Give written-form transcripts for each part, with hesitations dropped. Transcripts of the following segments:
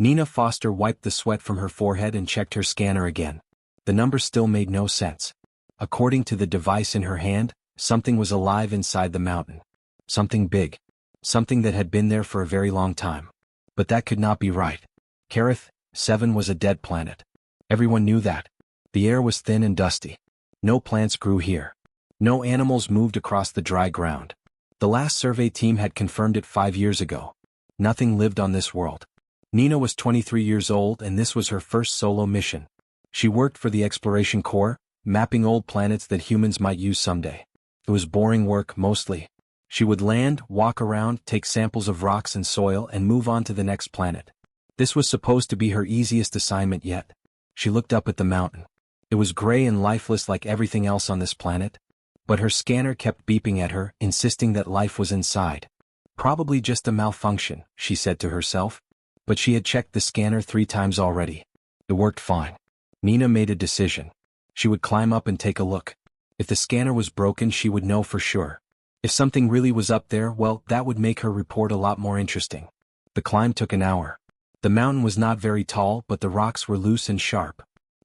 Nina Foster wiped the sweat from her forehead and checked her scanner again. The numbers still made no sense. According to the device in her hand, something was alive inside the mountain. Something big. Something that had been there for a very long time. But that could not be right. Carith 7 was a dead planet. Everyone knew that. The air was thin and dusty. No plants grew here. No animals moved across the dry ground. The last survey team had confirmed it 5 years ago. Nothing lived on this world. Nina was 23 years old and this was her first solo mission. She worked for the Exploration Corps, mapping old planets that humans might use someday. It was boring work, mostly. She would land, walk around, take samples of rocks and soil and move on to the next planet. This was supposed to be her easiest assignment yet. She looked up at the mountain. It was gray and lifeless like everything else on this planet. But her scanner kept beeping at her, insisting that life was inside. Probably just a malfunction, she said to herself. But she had checked the scanner 3 times already. It worked fine. Nina made a decision. She would climb up and take a look. If the scanner was broken, she would know for sure. If something really was up there, well, that would make her report a lot more interesting. The climb took an hour. The mountain was not very tall, but the rocks were loose and sharp.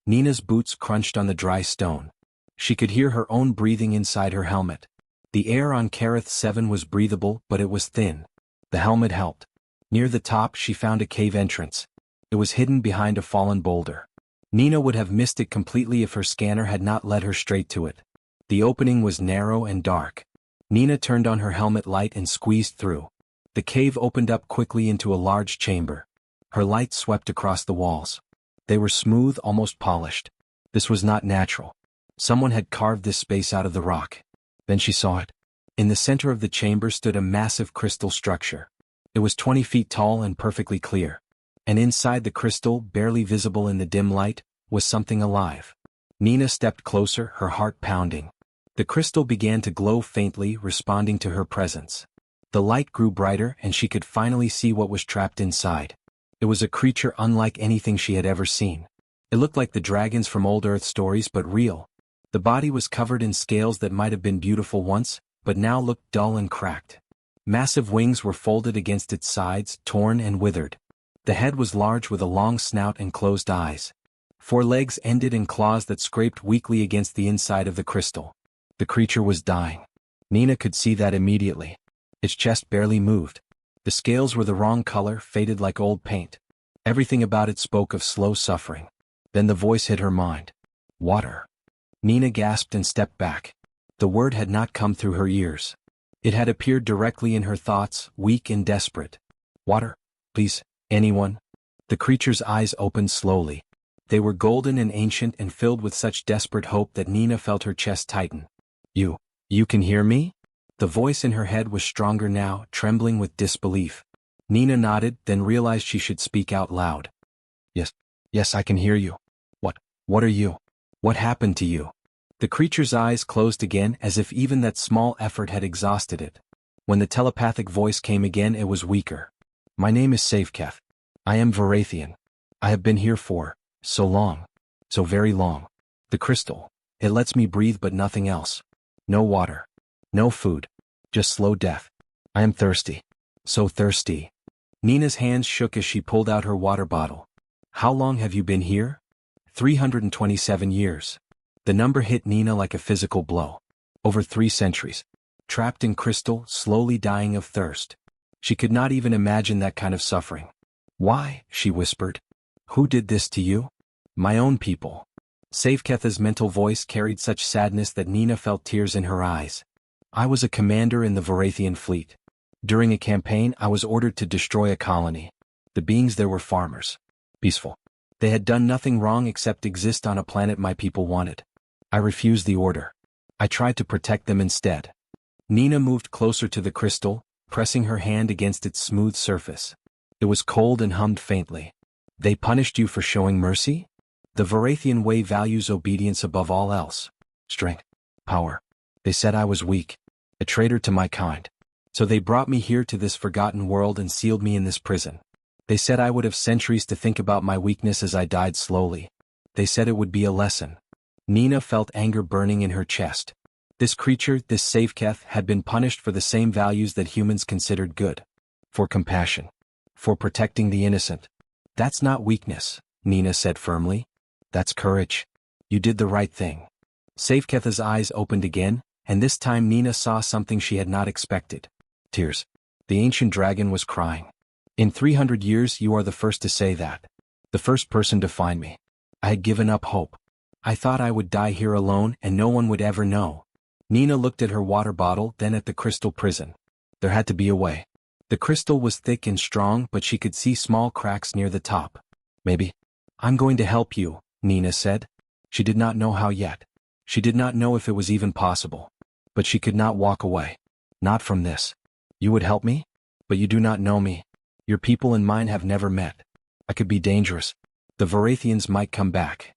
Nina's boots crunched on the dry stone. She could hear her own breathing inside her helmet. The air on Carith 7 was breathable, but it was thin. The helmet helped. Near the top, she found a cave entrance. It was hidden behind a fallen boulder. Nina would have missed it completely if her scanner had not led her straight to it. The opening was narrow and dark. Nina turned on her helmet light and squeezed through. The cave opened up quickly into a large chamber. Her light swept across the walls. They were smooth, almost polished. This was not natural. Someone had carved this space out of the rock. Then she saw it. In the center of the chamber stood a massive crystal structure. It was 20 feet tall and perfectly clear. And inside the crystal, barely visible in the dim light, was something alive. Nina stepped closer, her heart pounding. The crystal began to glow faintly, responding to her presence. The light grew brighter and she could finally see what was trapped inside. It was a creature unlike anything she had ever seen. It looked like the dragons from old Earth stories, but real. The body was covered in scales that might have been beautiful once, but now looked dull and cracked. Massive wings were folded against its sides, torn and withered. The head was large with a long snout and closed eyes. 4 legs ended in claws that scraped weakly against the inside of the crystal. The creature was dying. Nina could see that immediately. Its chest barely moved. The scales were the wrong color, faded like old paint. Everything about it spoke of slow suffering. Then the voice hit her mind. Water. Nina gasped and stepped back. The word had not come through her ears. It had appeared directly in her thoughts, weak and desperate. Water, please, anyone? The creature's eyes opened slowly. They were golden and ancient and filled with such desperate hope that Nina felt her chest tighten. You can hear me? The voice in her head was stronger now, trembling with disbelief. Nina nodded, then realized she should speak out loud. Yes, I can hear you. What are you? What happened to you? The creature's eyes closed again as if even that small effort had exhausted it. When the telepathic voice came again, it was weaker. My name is Safeketh. I am Varathian. I have been here for so long. So very long. The crystal. It lets me breathe but nothing else. No water. No food. Just slow death. I am thirsty. So thirsty. Nina's hands shook as she pulled out her water bottle. How long have you been here? 327 years. The number hit Nina like a physical blow. Over 3 centuries. Trapped in crystal, slowly dying of thirst. She could not even imagine that kind of suffering. Why? She whispered. Who did this to you? My own people. Safeketh's mental voice carried such sadness that Nina felt tears in her eyes. I was a commander in the Varathian fleet. During a campaign, I was ordered to destroy a colony. The beings there were farmers. Peaceful. They had done nothing wrong except exist on a planet my people wanted. I refused the order. I tried to protect them instead. Nina moved closer to the crystal, pressing her hand against its smooth surface. It was cold and hummed faintly. They punished you for showing mercy? The Varathian way values obedience above all else. Strength. Power. They said I was weak. A traitor to my kind. So they brought me here to this forgotten world and sealed me in this prison. They said I would have centuries to think about my weakness as I died slowly. They said it would be a lesson. Nina felt anger burning in her chest. This creature, this Safeketh, had been punished for the same values that humans considered good. For compassion. For protecting the innocent. That's not weakness, Nina said firmly. That's courage. You did the right thing. Safeketh's eyes opened again, and this time Nina saw something she had not expected. Tears. The ancient dragon was crying. In 300 years you are the first to say that. The first person to find me. I had given up hope. I thought I would die here alone and no one would ever know. Nina looked at her water bottle, then at the crystal prison. There had to be a way. The crystal was thick and strong, but she could see small cracks near the top. Maybe. I'm going to help you, Nina said. She did not know how yet. She did not know if it was even possible. But she could not walk away. Not from this. You would help me? But you do not know me. Your people and mine have never met. I could be dangerous. The Varathians might come back.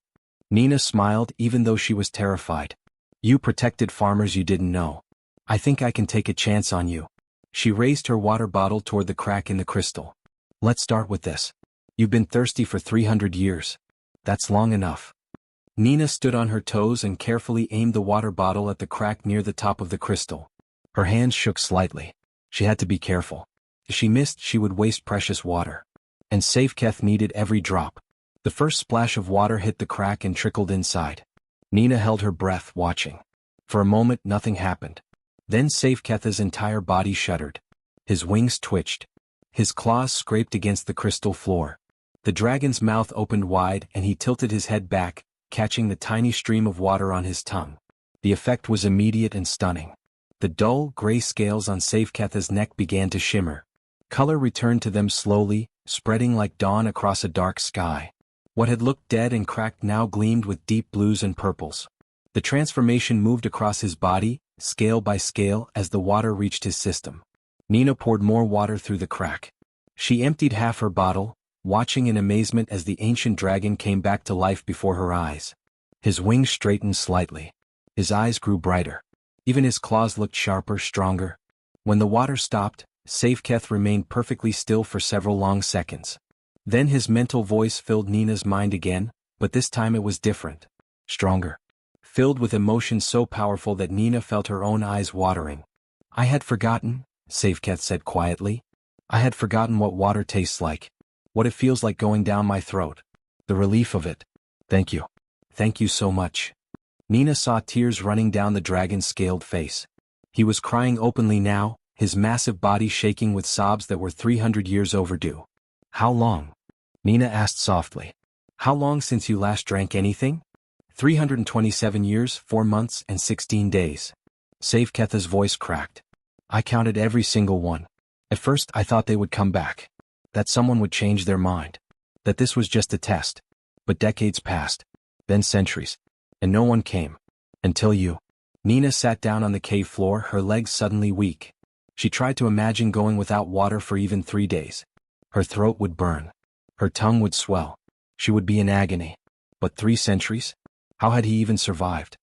Nina smiled even though she was terrified. You protected farmers you didn't know. I think I can take a chance on you. She raised her water bottle toward the crack in the crystal. Let's start with this. You've been thirsty for 300 years. That's long enough. Nina stood on her toes and carefully aimed the water bottle at the crack near the top of the crystal. Her hands shook slightly. She had to be careful. If she missed, she would waste precious water. And Safeketh needed every drop. The first splash of water hit the crack and trickled inside. Nina held her breath, watching. For a moment nothing happened. Then Safeketh's entire body shuddered. His wings twitched. His claws scraped against the crystal floor. The dragon's mouth opened wide and he tilted his head back, catching the tiny stream of water on his tongue. The effect was immediate and stunning. The dull, gray scales on Safeketh's neck began to shimmer. Color returned to them slowly, spreading like dawn across a dark sky. What had looked dead and cracked now gleamed with deep blues and purples. The transformation moved across his body, scale by scale, as the water reached his system. Nina poured more water through the crack. She emptied half her bottle, watching in amazement as the ancient dragon came back to life before her eyes. His wings straightened slightly. His eyes grew brighter. Even his claws looked sharper, stronger. When the water stopped, Safeketh remained perfectly still for several long seconds. Then his mental voice filled Nina's mind again, but this time it was different. Stronger. Filled with emotion so powerful that Nina felt her own eyes watering. I had forgotten, Safeketh said quietly. I had forgotten what water tastes like. What it feels like going down my throat. The relief of it. Thank you. Thank you so much. Nina saw tears running down the dragon's scaled face. He was crying openly now, his massive body shaking with sobs that were 300 years overdue. How long? Nina asked softly. How long since you last drank anything? 327 years, 4 months, and 16 days. Safeketh's voice cracked. I counted every single one. At first I thought they would come back. That someone would change their mind. That this was just a test. But decades passed. Then centuries. And no one came. Until you. Nina sat down on the cave floor, her legs suddenly weak. She tried to imagine going without water for even 3 days. Her throat would burn. Her tongue would swell. She would be in agony. But 3 centuries? How had he even survived?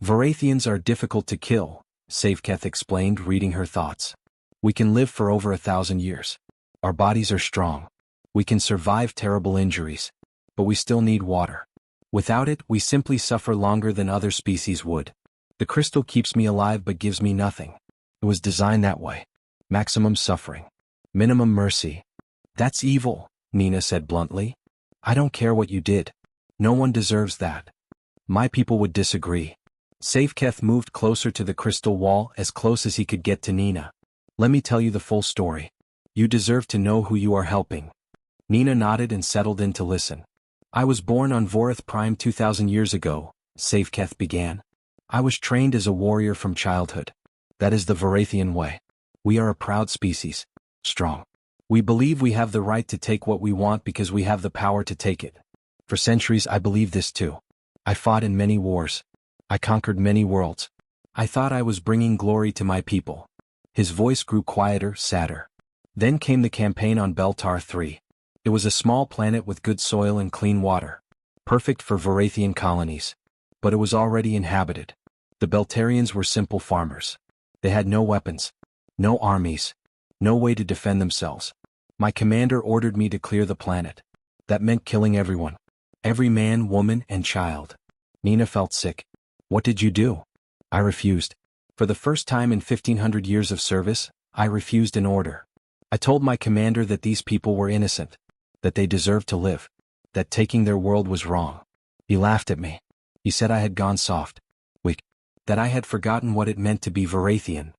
Varathians are difficult to kill, Safeketh explained, reading her thoughts. We can live for over 1,000 years. Our bodies are strong. We can survive terrible injuries. But we still need water. Without it, we simply suffer longer than other species would. The crystal keeps me alive but gives me nothing. It was designed that way. Maximum suffering. Minimum mercy. That's evil, Nina said bluntly. I don't care what you did. No one deserves that. My people would disagree. Safeketh moved closer to the crystal wall, as close as he could get to Nina. Let me tell you the full story. You deserve to know who you are helping. Nina nodded and settled in to listen. I was born on Vorith Prime 2,000 years ago, Safeketh began. I was trained as a warrior from childhood. That is the Varathian way. We are a proud species. Strong. We believe we have the right to take what we want because we have the power to take it. For centuries I believed this too. I fought in many wars. I conquered many worlds. I thought I was bringing glory to my people. His voice grew quieter, sadder. Then came the campaign on Beltar 3. It was a small planet with good soil and clean water. Perfect for Varathian colonies. But it was already inhabited. The Beltarians were simple farmers. They had no weapons. No armies. No way to defend themselves. My commander ordered me to clear the planet. That meant killing everyone. Every man, woman, and child. Nina felt sick. What did you do? I refused. For the first time in 1,500 years of service, I refused an order. I told my commander that these people were innocent. that they deserved to live, that taking their world was wrong. He laughed at me. He said I had gone soft. Weak. That I had forgotten what it meant to be Varathian.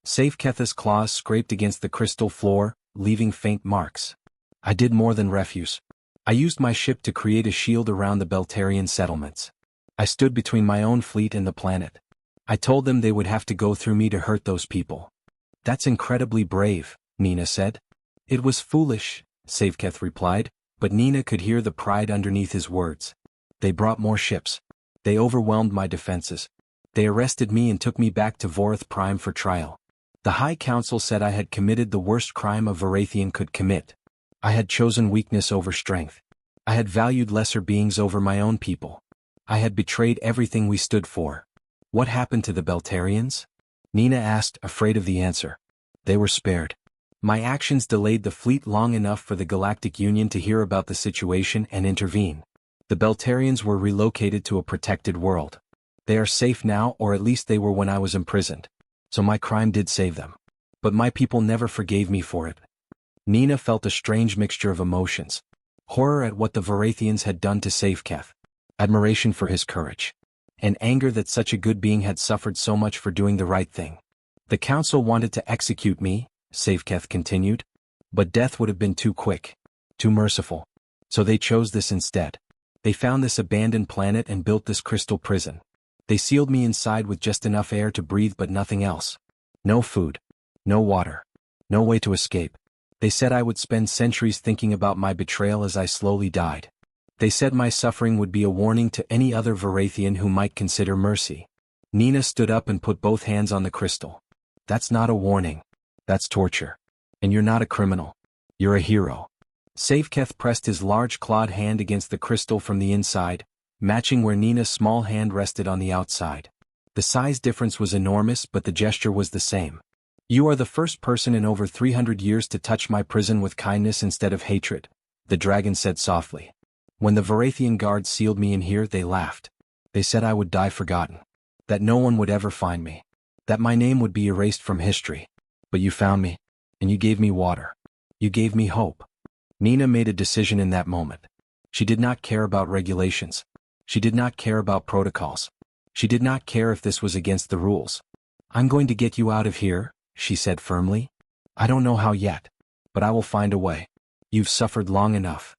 Safeketh's claws scraped against the crystal floor, leaving faint marks. I did more than refuse. I used my ship to create a shield around the Beltarian settlements. I stood between my own fleet and the planet. I told them they would have to go through me to hurt those people. That's incredibly brave, Nina said. It was foolish, Safeketh replied, but Nina could hear the pride underneath his words. They brought more ships. They overwhelmed my defenses. They arrested me and took me back to Vorith Prime for trial. The High Council said I had committed the worst crime a Varathian could commit. I had chosen weakness over strength. I had valued lesser beings over my own people. I had betrayed everything we stood for. What happened to the Beltarians? Nina asked, afraid of the answer. They were spared. My actions delayed the fleet long enough for the Galactic Union to hear about the situation and intervene. The Beltarians were relocated to a protected world. They are safe now, or at least they were when I was imprisoned. So my crime did save them. But my people never forgave me for it. Nina felt a strange mixture of emotions. Horror at what the Varathians had done to Safeketh. Admiration for his courage. And anger that such a good being had suffered so much for doing the right thing. The council wanted to execute me, Safeketh continued. But death would have been too quick. Too merciful. So they chose this instead. They found this abandoned planet and built this crystal prison. They sealed me inside with just enough air to breathe but nothing else. No food. No water. No way to escape. They said I would spend centuries thinking about my betrayal as I slowly died. They said my suffering would be a warning to any other Varathian who might consider mercy. Nina stood up and put both hands on the crystal. That's not a warning. That's torture. And you're not a criminal. You're a hero. Safeketh pressed his large clawed hand against the crystal from the inside, matching where Nina's small hand rested on the outside. The size difference was enormous, but the gesture was the same. You are the first person in over 300 years to touch my prison with kindness instead of hatred, the dragon said softly. When the Varathian guards sealed me in here, they laughed. They said I would die forgotten. That no one would ever find me. That my name would be erased from history. But you found me. And you gave me water. You gave me hope. Nina made a decision in that moment. She did not care about regulations. She did not care about protocols. She did not care if this was against the rules. I'm going to get you out of here, she said firmly. I don't know how yet. But I will find a way. You've suffered long enough.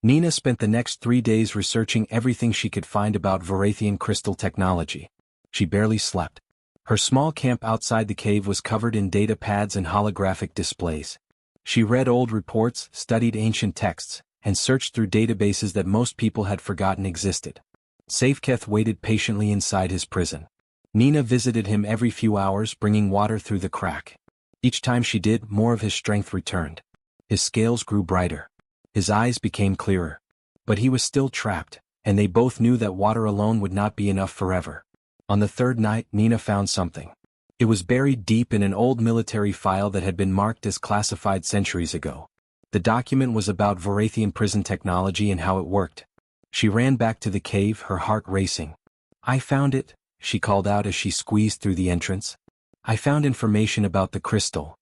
Nina spent the next 3 days researching everything she could find about Varathian crystal technology. She barely slept. Her small camp outside the cave was covered in data pads and holographic displays. She read old reports, studied ancient texts, and searched through databases that most people had forgotten existed. Safeketh waited patiently inside his prison. Nina visited him every few hours, bringing water through the crack. Each time she did, more of his strength returned. His scales grew brighter. His eyes became clearer. But he was still trapped, and they both knew that water alone would not be enough forever. On the third night, Nina found something. It was buried deep in an old military file that had been marked as classified centuries ago. The document was about Varathian prison technology and how it worked. She ran back to the cave, her heart racing. I found it, she called out as she squeezed through the entrance. I found information about the crystal.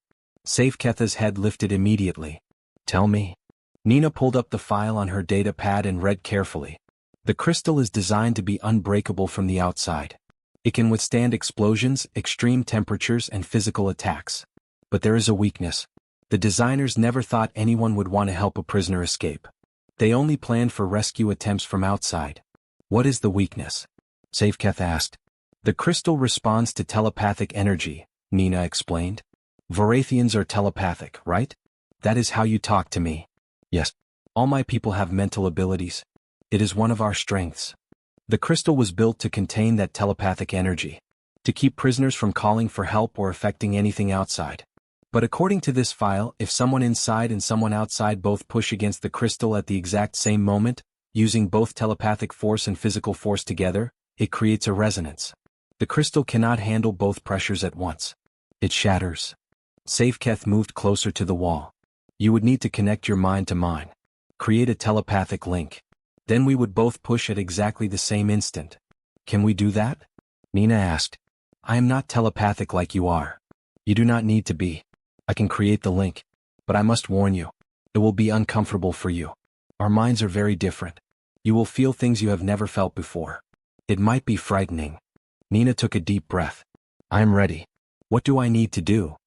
Safeketh's head lifted immediately. Tell me. Nina pulled up the file on her data pad and read carefully. The crystal is designed to be unbreakable from the outside. It can withstand explosions, extreme temperatures, and physical attacks. But there is a weakness. The designers never thought anyone would want to help a prisoner escape. They only planned for rescue attempts from outside. What is the weakness? Safeketh asked. The crystal responds to telepathic energy, Nina explained. Varathians are telepathic, right? That is how you talk to me. Yes. All my people have mental abilities. It is one of our strengths. The crystal was built to contain that telepathic energy, to keep prisoners from calling for help or affecting anything outside. But according to this file, if someone inside and someone outside both push against the crystal at the exact same moment, using both telepathic force and physical force together, it creates a resonance. The crystal cannot handle both pressures at once. It shatters. Safeketh moved closer to the wall. You would need to connect your mind to mine. Create a telepathic link. Then we would both push at exactly the same instant. Can we do that? Nina asked. I am not telepathic like you are. You do not need to be. I can create the link. But I must warn you. It will be uncomfortable for you. Our minds are very different. You will feel things you have never felt before. It might be frightening. Nina took a deep breath. I'm ready. What do I need to do?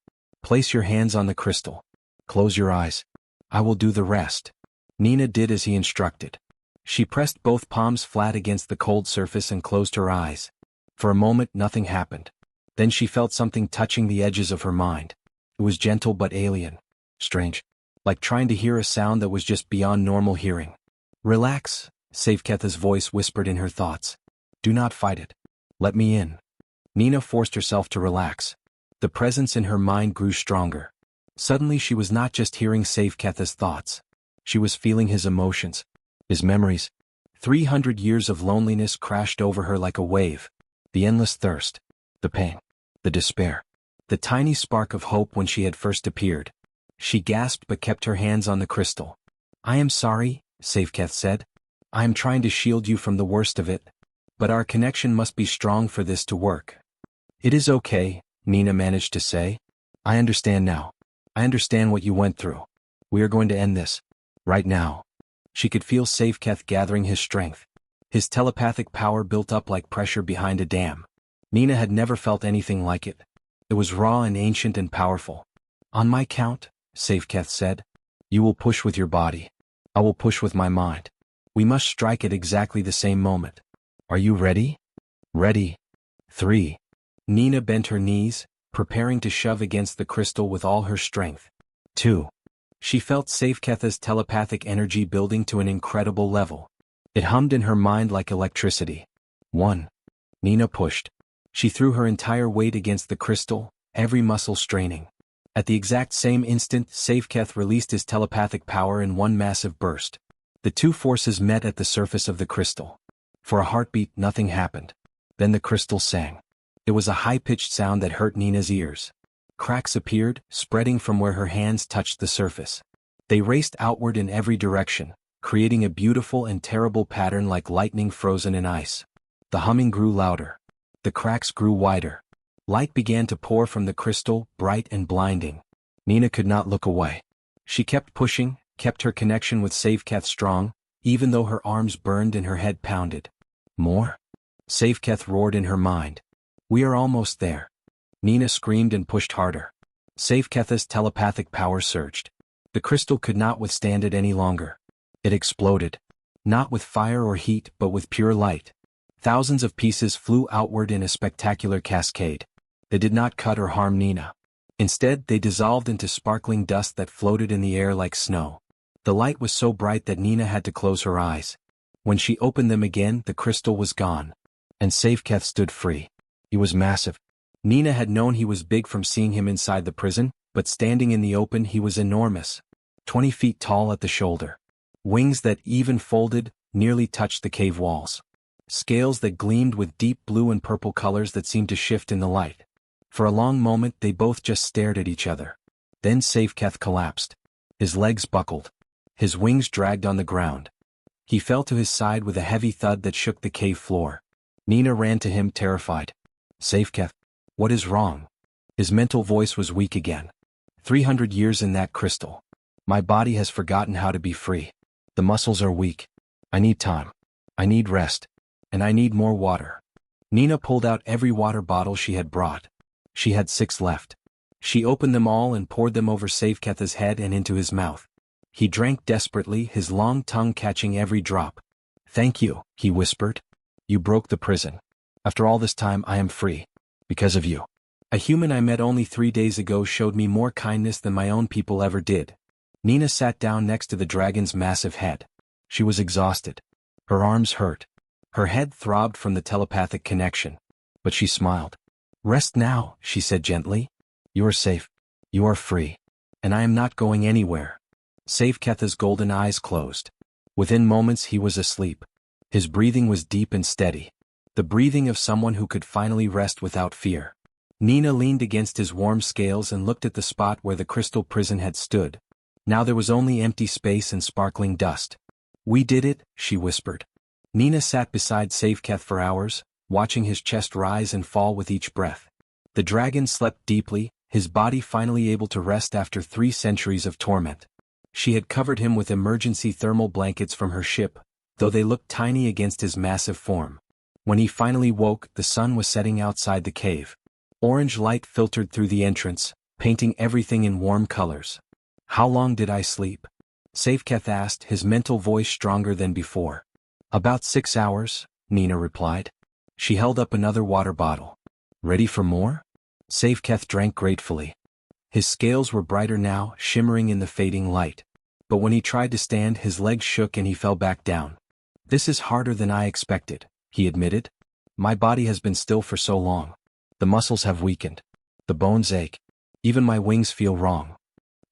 Place your hands on the crystal. Close your eyes. I will do the rest. Nina did as he instructed. She pressed both palms flat against the cold surface and closed her eyes. For a moment nothing happened. Then she felt something touching the edges of her mind. It was gentle but alien. Strange. Like trying to hear a sound that was just beyond normal hearing. Relax, Safeketh's voice whispered in her thoughts. Do not fight it. Let me in. Nina forced herself to relax. The presence in her mind grew stronger. Suddenly she was not just hearing Safeketh's thoughts. She was feeling his emotions. His memories. 300 years of loneliness crashed over her like a wave. The endless thirst. The pain. The despair. The tiny spark of hope when she had first appeared. She gasped but kept her hands on the crystal. I am sorry, Safeketh said. I am trying to shield you from the worst of it. But our connection must be strong for this to work. It is okay, Nina managed to say. I understand now. I understand what you went through. We are going to end this. Right now. She could feel Safeketh gathering his strength. His telepathic power built up like pressure behind a dam. Nina had never felt anything like it. It was raw and ancient and powerful. On my count, Safeketh said. You will push with your body. I will push with my mind. We must strike at exactly the same moment. Are you ready? Ready. 3. Nina bent her knees, preparing to shove against the crystal with all her strength. 2. She felt Safeketh's telepathic energy building to an incredible level. It hummed in her mind like electricity. 1. Nina pushed. She threw her entire weight against the crystal, every muscle straining. At the exact same instant, Safeketh released his telepathic power in one massive burst. The two forces met at the surface of the crystal. For a heartbeat, nothing happened. Then the crystal sang. It was a high-pitched sound that hurt Nina's ears. Cracks appeared, spreading from where her hands touched the surface. They raced outward in every direction, creating a beautiful and terrible pattern like lightning frozen in ice. The humming grew louder. The cracks grew wider. Light began to pour from the crystal, bright and blinding. Nina could not look away. She kept pushing, kept her connection with Safeketh strong, even though her arms burned and her head pounded. More? Safeketh roared in her mind. We are almost there. Nina screamed and pushed harder. Safeketh's telepathic power surged. The crystal could not withstand it any longer. It exploded. Not with fire or heat, but with pure light. Thousands of pieces flew outward in a spectacular cascade. They did not cut or harm Nina. Instead, they dissolved into sparkling dust that floated in the air like snow. The light was so bright that Nina had to close her eyes. When she opened them again, the crystal was gone. And Safeketh stood free. He was massive. Nina had known he was big from seeing him inside the prison, but standing in the open he was enormous. 20 feet tall at the shoulder. Wings that, even folded, nearly touched the cave walls. Scales that gleamed with deep blue and purple colors that seemed to shift in the light. For a long moment they both just stared at each other. Then Safeketh collapsed. His legs buckled. His wings dragged on the ground. He fell to his side with a heavy thud that shook the cave floor. Nina ran to him terrified. Safeketh, what is wrong? His mental voice was weak again. 300 years in that crystal. My body has forgotten how to be free. The muscles are weak. I need time. I need rest. And I need more water. Nina pulled out every water bottle she had brought. She had 6 left. She opened them all and poured them over Safeketh's head and into his mouth. He drank desperately, his long tongue catching every drop. Thank you, he whispered. You broke the prison. After all this time I am free. Because of you. A human I met only 3 days ago showed me more kindness than my own people ever did. Nina sat down next to the dragon's massive head. She was exhausted. Her arms hurt. Her head throbbed from the telepathic connection. But she smiled. Rest now, she said gently. You are safe. You are free. And I am not going anywhere. Safeketh's golden eyes closed. Within moments he was asleep. His breathing was deep and steady. The breathing of someone who could finally rest without fear. Nina leaned against his warm scales and looked at the spot where the crystal prison had stood. Now there was only empty space and sparkling dust. We did it, she whispered. Nina sat beside Safeketh for hours, watching his chest rise and fall with each breath. The dragon slept deeply, his body finally able to rest after 3 centuries of torment. She had covered him with emergency thermal blankets from her ship, though they looked tiny against his massive form. When he finally woke, the sun was setting outside the cave. Orange light filtered through the entrance, painting everything in warm colors. "How long did I sleep?" Safeketh asked, his mental voice stronger than before. "About 6 hours," Nina replied. She held up another water bottle. "Ready for more?" Safeketh drank gratefully. His scales were brighter now, shimmering in the fading light. But when he tried to stand, his legs shook and he fell back down. "This is harder than I expected," he admitted. "My body has been still for so long. The muscles have weakened. The bones ache. Even my wings feel wrong."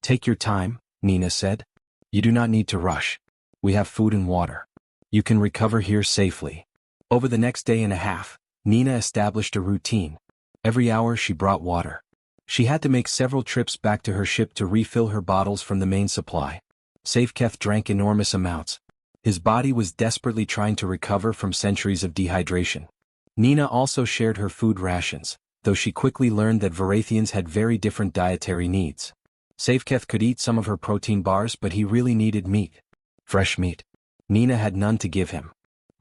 "Take your time," Nina said. "You do not need to rush. We have food and water. You can recover here safely." Over the next day and a half, Nina established a routine. Every hour she brought water. She had to make several trips back to her ship to refill her bottles from the main supply. Safeketh drank enormous amounts. His body was desperately trying to recover from centuries of dehydration. Nina also shared her food rations, though she quickly learned that Varathians had very different dietary needs. Safeketh could eat some of her protein bars, but he really needed meat. Fresh meat. Nina had none to give him.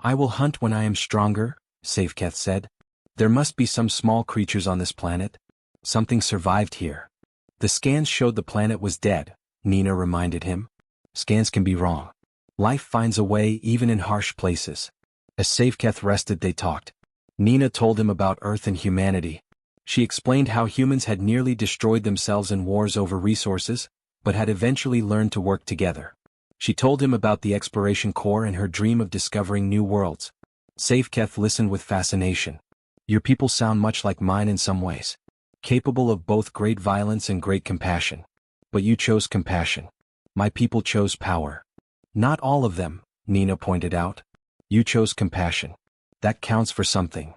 "I will hunt when I am stronger," Safeketh said. "There must be some small creatures on this planet. Something survived here." "The scans showed the planet was dead," Nina reminded him. "Scans can be wrong. Life finds a way even in harsh places." As Safeketh rested, they talked. Nina told him about Earth and humanity. She explained how humans had nearly destroyed themselves in wars over resources, but had eventually learned to work together. She told him about the Exploration Corps and her dream of discovering new worlds. Safeketh listened with fascination. "Your people sound much like mine in some ways. Capable of both great violence and great compassion. But you chose compassion. My people chose power." "Not all of them," Nina pointed out. "You chose compassion. That counts for something."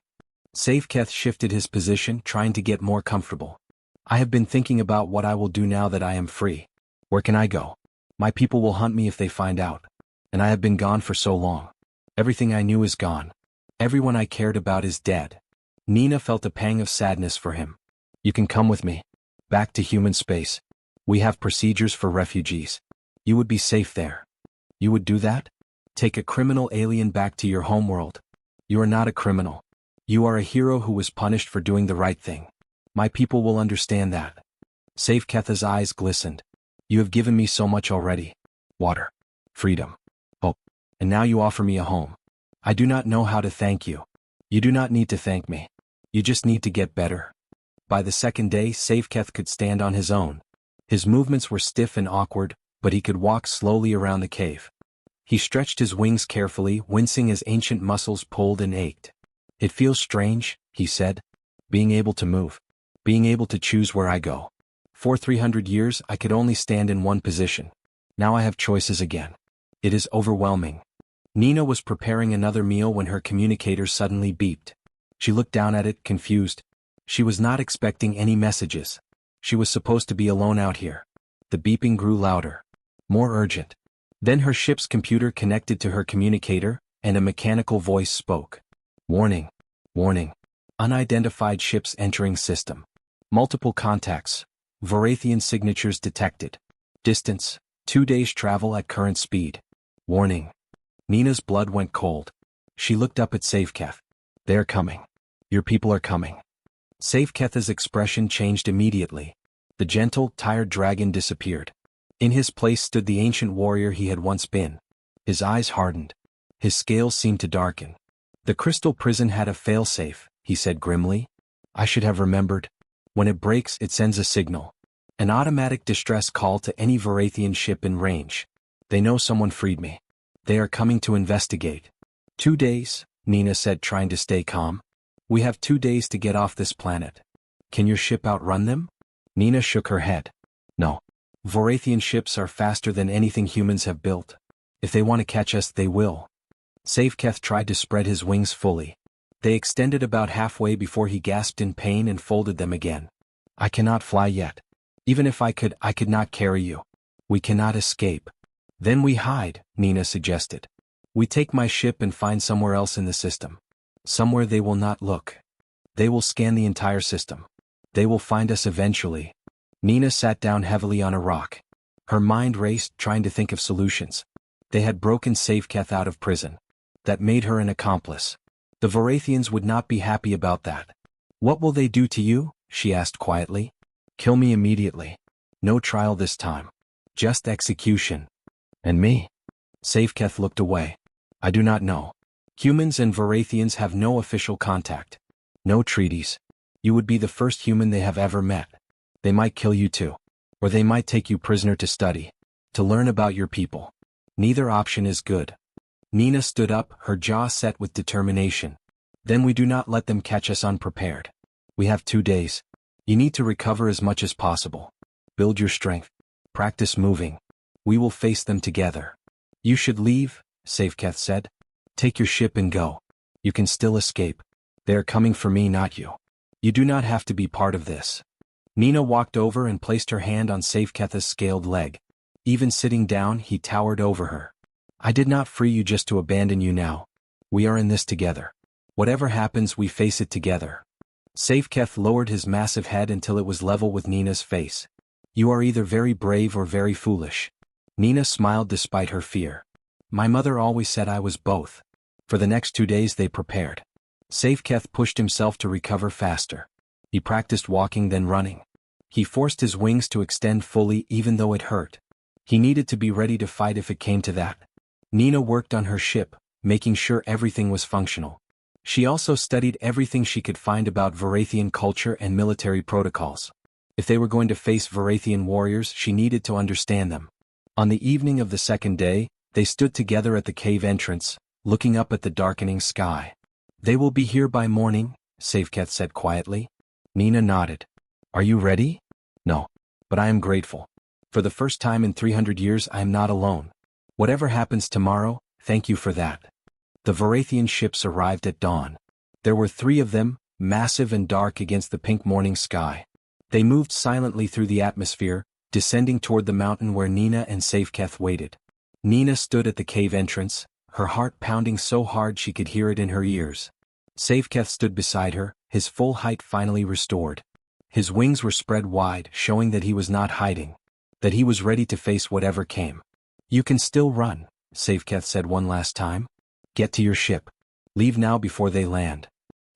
Safeketh shifted his position, trying to get more comfortable. "I have been thinking about what I will do now that I am free. Where can I go? My people will hunt me if they find out. And I have been gone for so long. Everything I knew is gone. Everyone I cared about is dead." Nina felt a pang of sadness for him. "You can come with me. Back to human space. We have procedures for refugees. You would be safe there." "You would do that? Take a criminal alien back to your homeworld?" "You are not a criminal. You are a hero who was punished for doing the right thing. My people will understand that." Safeketh's eyes glistened. "You have given me so much already. Water. Freedom. Hope. And now you offer me a home. I do not know how to thank you." "You do not need to thank me. You just need to get better." By the second day, Safeketh could stand on his own. His movements were stiff and awkward, but he could walk slowly around the cave. He stretched his wings carefully, wincing as ancient muscles pulled and ached. "It feels strange," he said. "Being able to move. Being able to choose where I go. For 300 years I could only stand in one position. Now I have choices again. It is overwhelming." Nina was preparing another meal when her communicator suddenly beeped. She looked down at it, confused. She was not expecting any messages. She was supposed to be alone out here. The beeping grew louder. More urgent. Then her ship's computer connected to her communicator, and a mechanical voice spoke. "Warning. Warning. Unidentified ships entering system. Multiple contacts. Varathian signatures detected. Distance, 2 days travel at current speed. Warning." Nina's blood went cold. She looked up at Safeketh. "They are coming. Your people are coming." Safeketh's expression changed immediately. The gentle, tired dragon disappeared. In his place stood the ancient warrior he had once been. His eyes hardened. His scales seemed to darken. "The crystal prison had a failsafe," he said grimly. "I should have remembered. When it breaks, it sends a signal. An automatic distress call to any Varathian ship in range. They know someone freed me. They are coming to investigate." 2 days, Nina said, trying to stay calm. "We have 2 days to get off this planet. Can your ship outrun them?" Nina shook her head. "No. Varathian ships are faster than anything humans have built. If they want to catch us, they will." Safeketh tried to spread his wings fully. They extended about halfway before he gasped in pain and folded them again. "I cannot fly yet. Even if I could not carry you. We cannot escape." "Then we hide," Nina suggested. "We take my ship and find somewhere else in the system. Somewhere they will not look. They will scan the entire system. They will find us eventually." Nina sat down heavily on a rock. Her mind raced, trying to think of solutions. They had broken Safeketh out of prison. That made her an accomplice. The Varathians would not be happy about that. "What will they do to you?" she asked quietly. "Kill me immediately. No trial this time. Just execution." "And me?" Safeketh looked away. "I do not know. Humans and Varathians have no official contact. No treaties. You would be the first human they have ever met. They might kill you too. Or they might take you prisoner to study. To learn about your people. Neither option is good." Nina stood up, her jaw set with determination. "Then we do not let them catch us unprepared. We have 2 days. You need to recover as much as possible. Build your strength. Practice moving. We will face them together." "You should leave," Safeketh said. "Take your ship and go. You can still escape. They are coming for me, not you. You do not have to be part of this." Nina walked over and placed her hand on Safeketh's scaled leg. Even sitting down, he towered over her. "I did not free you just to abandon you now. We are in this together. Whatever happens, we face it together." Safeketh lowered his massive head until it was level with Nina's face. "You are either very brave or very foolish." Nina smiled despite her fear. "My mother always said I was both." For the next 2 days they prepared. Safeketh pushed himself to recover faster. He practiced walking, then running. He forced his wings to extend fully even though it hurt. He needed to be ready to fight if it came to that. Nina worked on her ship, making sure everything was functional. She also studied everything she could find about Varathian culture and military protocols. If they were going to face Varathian warriors, she needed to understand them. On the evening of the second day, they stood together at the cave entrance, looking up at the darkening sky. "They will be here by morning," Safeketh said quietly. Nina nodded. "Are you ready?" "No. But I am grateful. For the first time in 300 years I am not alone. Whatever happens tomorrow, thank you for that." The Varathian ships arrived at dawn. There were 3 of them, massive and dark against the pink morning sky. They moved silently through the atmosphere, descending toward the mountain where Nina and Safeketh waited. Nina stood at the cave entrance, her heart pounding so hard she could hear it in her ears. Safeketh stood beside her, his full height finally restored. His wings were spread wide, showing that he was not hiding. That he was ready to face whatever came. "You can still run," Safeketh said one last time. "Get to your ship. Leave now before they land."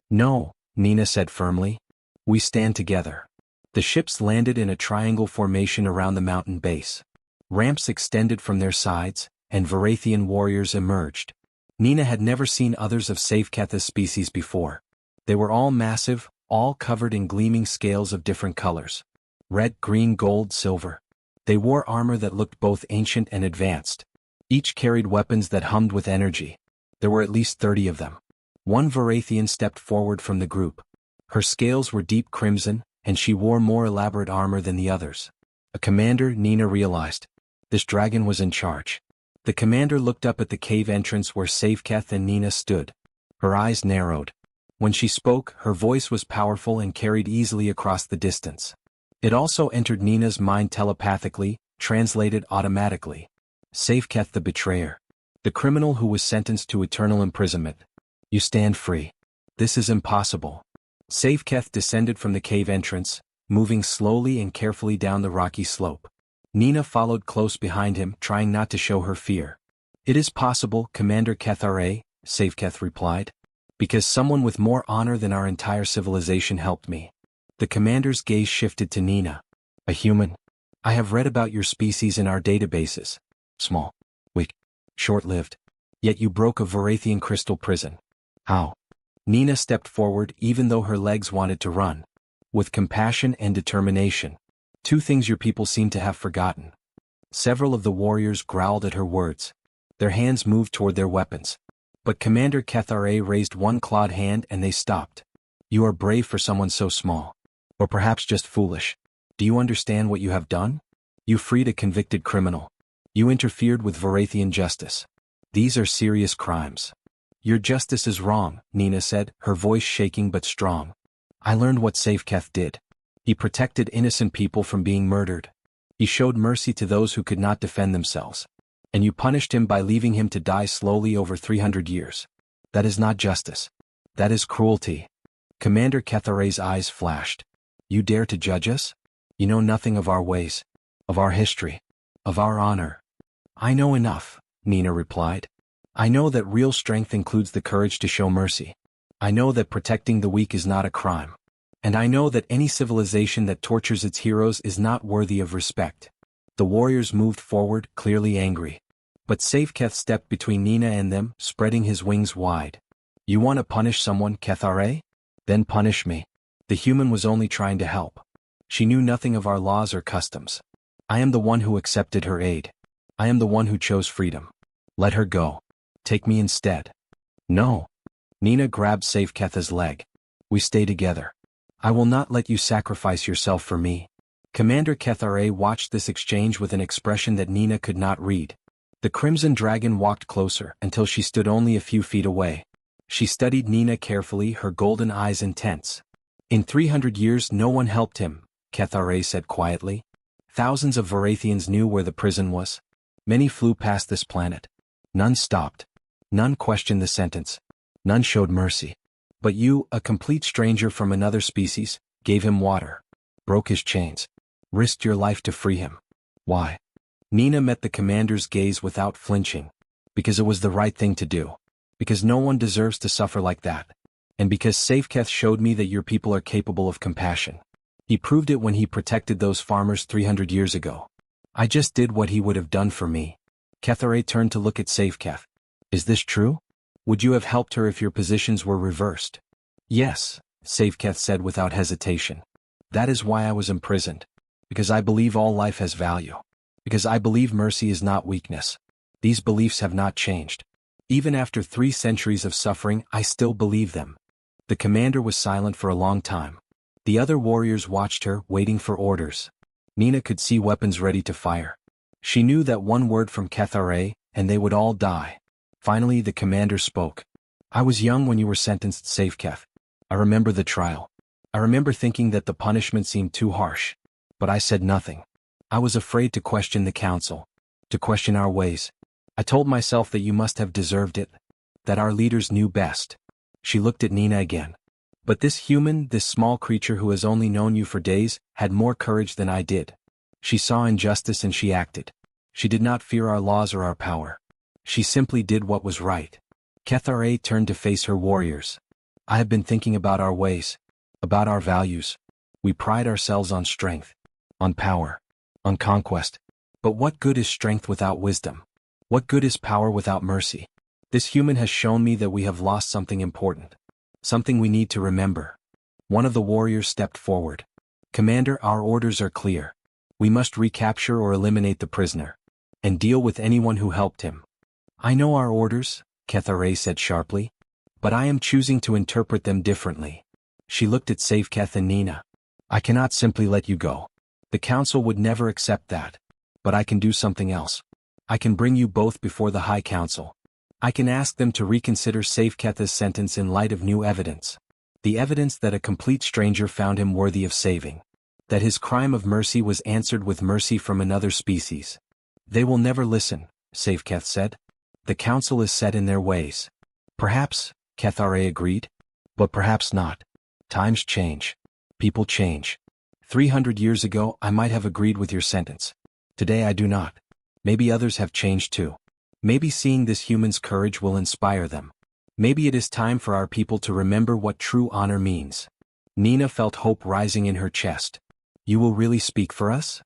"No," Nina said firmly. "We stand together." The ships landed in a triangle formation around the mountain base. Ramps extended from their sides, and Varathian warriors emerged. Nina had never seen others of Safeketh's species before. They were all massive, all covered in gleaming scales of different colors. Red, green, gold, silver. They wore armor that looked both ancient and advanced. Each carried weapons that hummed with energy. There were at least 30 of them. One Varathian stepped forward from the group. Her scales were deep crimson, and she wore more elaborate armor than the others. A commander, Nina realized. This dragon was in charge. The commander looked up at the cave entrance where Safeketh and Nina stood. Her eyes narrowed. When she spoke, her voice was powerful and carried easily across the distance. It also entered Nina's mind telepathically, translated automatically. Safeketh the betrayer. The criminal who was sentenced to eternal imprisonment. You stand free. This is impossible. Safeketh descended from the cave entrance, moving slowly and carefully down the rocky slope. Nina followed close behind him, trying not to show her fear. "It is possible, Commander Kethare," Safeketh replied. "Because someone with more honor than our entire civilization helped me." The commander's gaze shifted to Nina. "A human? I have read about your species in our databases. Small. Weak. Short-lived. Yet you broke a Varathian crystal prison. How?" Nina stepped forward even though her legs wanted to run. "With compassion and determination. 2 things your people seem to have forgotten." Several of the warriors growled at her words. Their hands moved toward their weapons. But Commander Kethare raised one clawed hand and they stopped. "You are brave for someone so small. Or perhaps just foolish. Do you understand what you have done? You freed a convicted criminal. You interfered with Varathian justice. These are serious crimes." "Your justice is wrong," Nina said, her voice shaking but strong. "I learned what Safeketh did. He protected innocent people from being murdered. He showed mercy to those who could not defend themselves. And you punished him by leaving him to die slowly over 300 years. That is not justice. That is cruelty." Commander Kethare's eyes flashed. "You dare to judge us? You know nothing of our ways, of our history. Of our honor. I know enough, Nina replied. I know that real strength includes the courage to show mercy. I know that protecting the weak is not a crime. And I know that any civilization that tortures its heroes is not worthy of respect. The warriors moved forward, clearly angry. But Safeketh stepped between Nina and them, spreading his wings wide. You want to punish someone, Kethare? Then punish me. The human was only trying to help. She knew nothing of our laws or customs. I am the one who accepted her aid. I am the one who chose freedom. Let her go. Take me instead. No. Nina grabbed Safeketh's leg. We stay together. I will not let you sacrifice yourself for me. Commander Kethare watched this exchange with an expression that Nina could not read. The Crimson Dragon walked closer until she stood only a few feet away. She studied Nina carefully, her golden eyes intense. In 300 years no one helped him, Kethare said quietly. Thousands of Varathians knew where the prison was. Many flew past this planet. None stopped. None questioned the sentence. None showed mercy. But you, a complete stranger from another species, gave him water. Broke his chains. Risked your life to free him. Why? Nina met the commander's gaze without flinching. Because it was the right thing to do. Because no one deserves to suffer like that. And because Safeketh showed me that your people are capable of compassion. He proved it when he protected those farmers 300 years ago. I just did what he would have done for me. Kethare turned to look at Safeketh. Is this true? Would you have helped her if your positions were reversed? Yes, Safeketh said without hesitation. That is why I was imprisoned. Because I believe all life has value. Because I believe mercy is not weakness. These beliefs have not changed. Even after 3 centuries of suffering, I still believe them. The commander was silent for a long time. The other warriors watched her, waiting for orders. Nina could see weapons ready to fire. She knew that one word from Kethare, and they would all die. Finally, the commander spoke. I was young when you were sentenced, Safeketh. I remember the trial. I remember thinking that the punishment seemed too harsh. But I said nothing. I was afraid to question the council. To question our ways. I told myself that you must have deserved it. That our leaders knew best. She looked at Nina again. But this human, this small creature who has only known you for days, had more courage than I did. She saw injustice and she acted. She did not fear our laws or our power. She simply did what was right. Kethare turned to face her warriors. I have been thinking about our ways. About our values. We pride ourselves on strength. On power. On conquest. But what good is strength without wisdom? What good is power without mercy? This human has shown me that we have lost something important. Something we need to remember. One of the warriors stepped forward. Commander, our orders are clear. We must recapture or eliminate the prisoner. And deal with anyone who helped him. I know our orders, Kethare said sharply. But I am choosing to interpret them differently. She looked at Safeketh and Nina. I cannot simply let you go. The council would never accept that. But I can do something else. I can bring you both before the High Council. I can ask them to reconsider Safeketh's sentence in light of new evidence. The evidence that a complete stranger found him worthy of saving. That his crime of mercy was answered with mercy from another species. They will never listen, Safeketh said. The council is set in their ways. Perhaps, Kethare agreed. But perhaps not. Times change. People change. 300 years ago I might have agreed with your sentence. Today I do not. Maybe others have changed too. Maybe seeing this human's courage will inspire them. Maybe it is time for our people to remember what true honor means. Nina felt hope rising in her chest. You will really speak for us?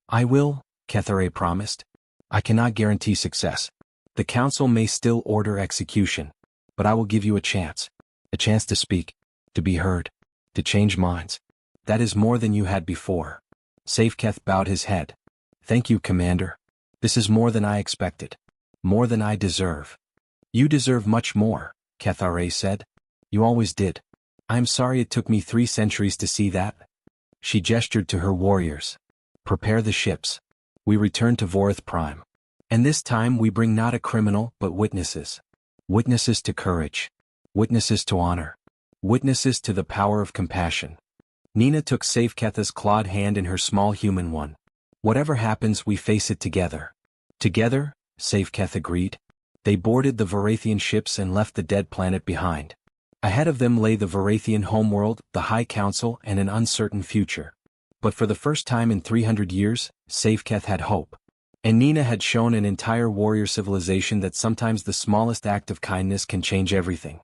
I will, Kethare promised. I cannot guarantee success. The council may still order execution. But I will give you a chance. A chance to speak. To be heard. To change minds. That is more than you had before. Safeketh bowed his head. Thank you, Commander. This is more than I expected. More than I deserve. You deserve much more, Kethare said. You always did. I am sorry it took me 3 centuries to see that. She gestured to her warriors. Prepare the ships. We return to Vorith Prime. And this time we bring not a criminal, but witnesses. Witnesses to courage. Witnesses to honor. Witnesses to the power of compassion. Nina took Safeketh's clawed hand in her small human one. Whatever happens, we face it together. Together, Safeketh agreed. They boarded the Varathian ships and left the dead planet behind. Ahead of them lay the Varathian homeworld, the High Council, and an uncertain future. But for the first time in 300 years, Safeketh had hope. And Nina had shown an entire warrior civilization that sometimes the smallest act of kindness can change everything.